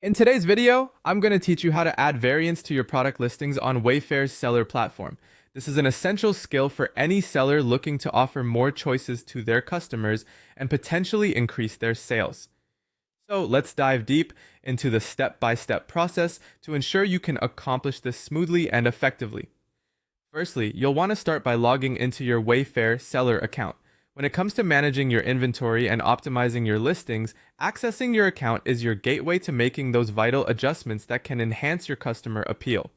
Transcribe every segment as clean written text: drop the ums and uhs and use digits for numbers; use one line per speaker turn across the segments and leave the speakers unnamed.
In today's video, I'm going to teach you how to add variants to your product listings on Wayfair's seller platform. This is an essential skill for any seller looking to offer more choices to their customers and potentially increase their sales. So let's dive deep into the step-by-step process to ensure you can accomplish this smoothly and effectively. Firstly, you'll want to start by logging into your Wayfair seller account. When it comes to managing your inventory and optimizing your listings, accessing your account is your gateway to making those vital adjustments that can enhance your customer appeal.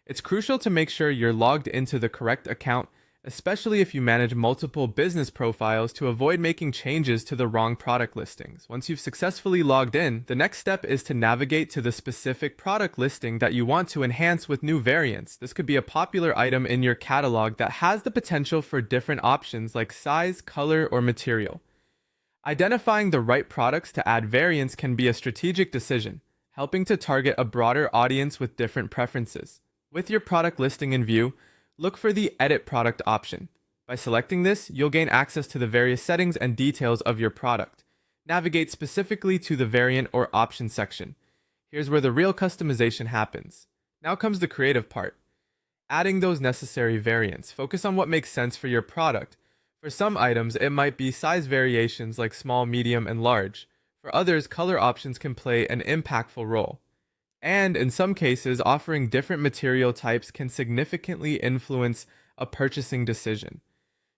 It's crucial to make sure you're logged into the correct account, especially if you manage multiple business profiles, to avoid making changes to the wrong product listings. Once you've successfully logged in, the next step is to navigate to the specific product listing that you want to enhance with new variants. This could be a popular item in your catalog that has the potential for different options like size, color, or material. Identifying the right products to add variants can be a strategic decision, helping to target a broader audience with different preferences. With your product listing in view, look for the Edit Product option. By selecting this, you'll gain access to the various settings and details of your product. Navigate specifically to the variant or option section. Here's where the real customization happens. Now comes the creative part. Adding those necessary variants. Focus on what makes sense for your product. For some items, it might be size variations like small, medium, and large. For others, color options can play an impactful role. And in some cases, offering different material types can significantly influence a purchasing decision.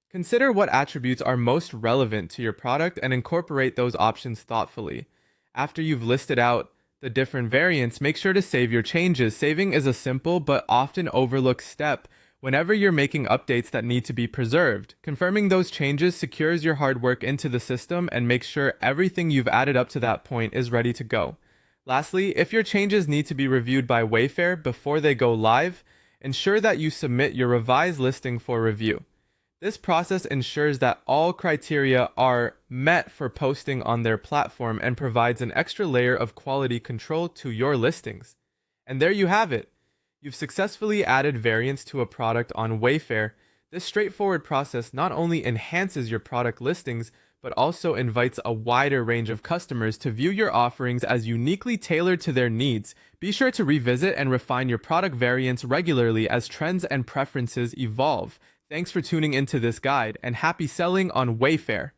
Consider what attributes are most relevant to your product and incorporate those options thoughtfully. After you've listed out the different variants, make sure to save your changes. Saving is a simple but often overlooked step whenever you're making updates that need to be preserved. Confirming those changes secures your hard work into the system and makes sure everything you've added up to that point is ready to go. Lastly, if your changes need to be reviewed by Wayfair before they go live, ensure that you submit your revised listing for review. This process ensures that all criteria are met for posting on their platform and provides an extra layer of quality control to your listings. And there you have it. You've successfully added variants to a product on Wayfair. This straightforward process not only enhances your product listings, but also invites a wider range of customers to view your offerings as uniquely tailored to their needs. Be sure to revisit and refine your product variants regularly as trends and preferences evolve. Thanks for tuning into this guide, and happy selling on Wayfair.